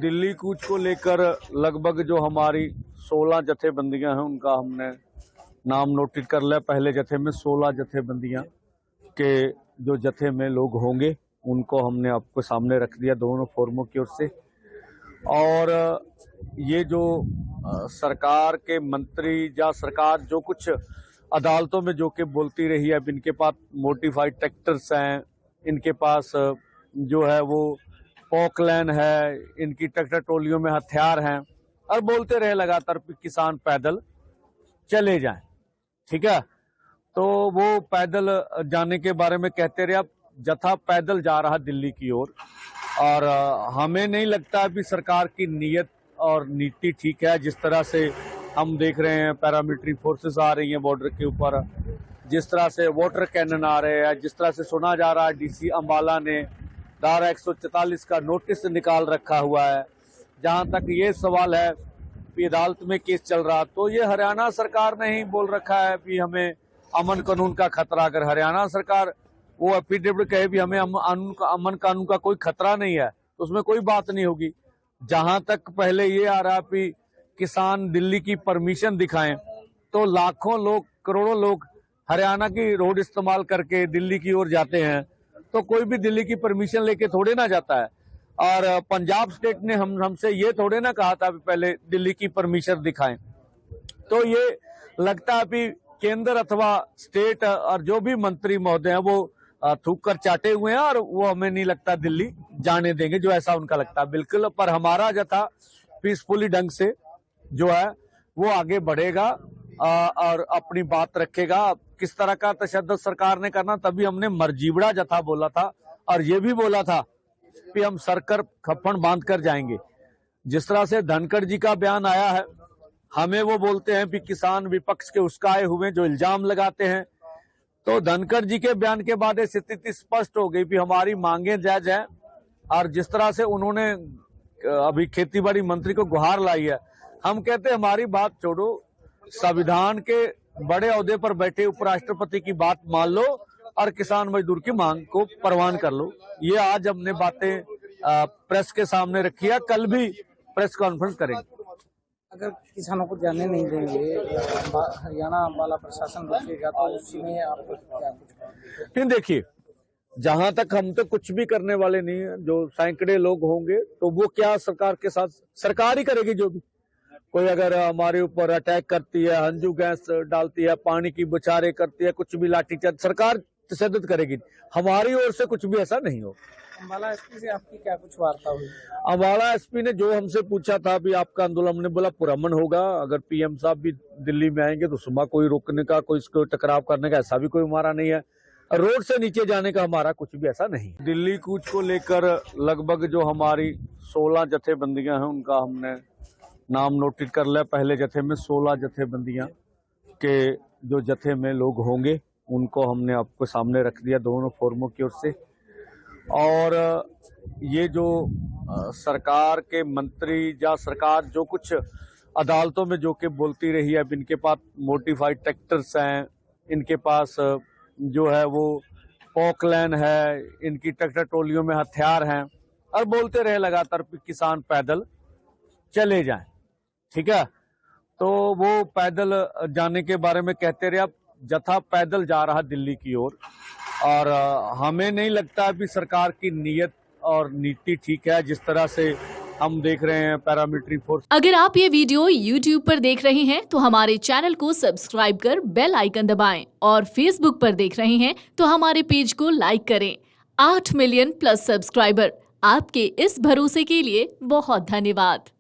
दिल्ली कूच को लेकर लगभग जो हमारी 16 जथेबंदियां हैं उनका हमने नाम नोटिस कर लिया। पहले जत्थे में 16 जथेबंदियां के जो जत्थे में लोग होंगे उनको हमने आपको सामने रख दिया दोनों फोरमों की ओर से। और ये जो सरकार के मंत्री या सरकार जो कुछ अदालतों में जो कि बोलती रही है, अब इनके पास मोडिफाइड ट्रैक्टर्स हैं, इनके पास जो है वो पॉकलैन है, इनकी ट्रैक्टर ट्रॉलियों में हथियार हैं और बोलते रहे लगातार कि किसान पैदल चले जाएं। ठीक है, तो वो पैदल जाने के बारे में कहते रहे। अब जत्था पैदल जा रहा दिल्ली की ओर और हमें नहीं लगता कि सरकार की नीयत और नीति ठीक है। जिस तरह से हम देख रहे हैं पैरामिलिट्री फोर्सेस आ रही हैं बॉर्डर के ऊपर, जिस तरह से वाटर कैनन आ रहे हैं, जिस तरह से सुना जा रहा है डीसी अंबाला ने धारा 144 का नोटिस निकाल रखा हुआ है। जहां तक ये सवाल है कि अदालत में केस चल रहा, तो ये हरियाणा सरकार ने ही बोल रखा है कि हमें अमन कानून का खतरा। अगर हरियाणा सरकार वो एफिडेविट कहे भी हमें अमन कानून का कोई खतरा नहीं है तो उसमें कोई बात नहीं होगी। जहां तक पहले ये आ रहा कि किसान दिल्ली की परमिशन दिखाएं, तो लाखों लोग, करोड़ों लोग हरियाणा की रोड इस्तेमाल करके दिल्ली की ओर जाते हैं, तो कोई भी दिल्ली की परमिशन लेके थोड़े ना जाता है। और पंजाब स्टेट ने हमसे ये थोड़े ना कहा था पहले दिल्ली की परमिशन दिखाएं। तो ये लगता है कि केंद्र अथवा स्टेट और जो भी मंत्री महोदय हैं वो थूक कर चाटे हुए हैं और वो हमें नहीं लगता दिल्ली जाने देंगे, जो ऐसा उनका लगता है। बिल्कुल, पर हमारा जत्था पीसफुली ढंग से जो है वो आगे बढ़ेगा और अपनी बात रखेगा। किस तरह का तशद्दुद सरकार ने करना, तभी हमने मर्जीबड़ा जत्था बोला था और ये भी बोला था कि हम सरकर खप्पन बांध कर जाएंगे। जिस तरह से धनखड़ जी का बयान आया है, हमें वो बोलते हैं कि किसान विपक्ष के उस्काए हुए जो इल्जाम लगाते हैं, तो धनखड़ जी के बयान के बाद स्थिति स्पष्ट हो गई कि हमारी मांगे जायज हैं। और जिस तरह से उन्होंने अभी खेतीबाड़ी मंत्री को गुहार लाई है, हम कहते हैं हमारी बात छोड़ो, संविधान के बड़े ओहदे पर बैठे उपराष्ट्रपति की बात मान लो और किसान मजदूर की मांग को परवान कर लो। ये आज हमने बातें प्रेस के सामने रखी है, कल भी प्रेस कॉन्फ्रेंस करेंगे। अगर किसानों को जाने नहीं देंगे, हरियाणा वाला प्रशासन रोकेगा, तो उसी में आपको क्या कुछ? नहीं, देखिए, जहां तक हम तो कुछ भी करने वाले नहीं है। जो सैकड़े लोग होंगे तो वो क्या सरकार के साथ, सरकार ही करेगी। जो भी कोई अगर हमारे ऊपर अटैक करती है, हंजू गैस डालती है, पानी की बौछारें करती है, कुछ भी लाठीचार्ज, सरकार तशद्दुद करेगी। हमारी ओर से कुछ भी ऐसा नहीं हो। अंबाला एसपी से आपकी क्या कुछ वार्ता हुई? अंबाला एसपी ने जो हमसे पूछा था भी आपका आंदोलन, हमने बोला पुरअमन होगा। अगर पीएम साहब भी दिल्ली में आएंगे तो सुबह कोई रोकने का, कोई इसको टकराव करने का ऐसा भी कोई हमारा नहीं है। रोड से नीचे जाने का हमारा कुछ भी ऐसा नहीं। दिल्ली कूच को लेकर लगभग जो हमारी 16 जथेबंदियां हैं उनका हमने नाम नोटिस कर लिया। पहले जत्थे में 16 जथेबंदियां के जो जत्थे में लोग होंगे उनको हमने आपको सामने रख दिया दोनों फोरमों की ओर से। और ये जो सरकार के मंत्री या सरकार जो कुछ अदालतों में जो कि बोलती रही है, अब इनके पास मोडिफाइड ट्रैक्टर्स हैं, इनके पास जो है वो पॉकलैन है, इनकी ट्रैक्टर ट्रॉलियों में हथियार हैं और बोलते रहे लगातार कि किसान पैदल चले जाएं। ठीक है, तो वो पैदल जाने के बारे में कहते रहे। अब जत्था पैदल जा रहा दिल्ली की ओर और हमें नहीं लगता कि सरकार की नीयत और नीति ठीक है। जिस तरह से हम देख रहे हैं पैरामिलिट्री फोर्स। अगर आप ये वीडियो YouTube पर देख रहे हैं तो हमारे चैनल को सब्सक्राइब कर बेल आइकन दबाएं और Facebook पर देख रहे हैं तो हमारे पेज को लाइक करें। 8 मिलियन प्लस सब्सक्राइबर, आपके इस भरोसे के लिए बहुत धन्यवाद।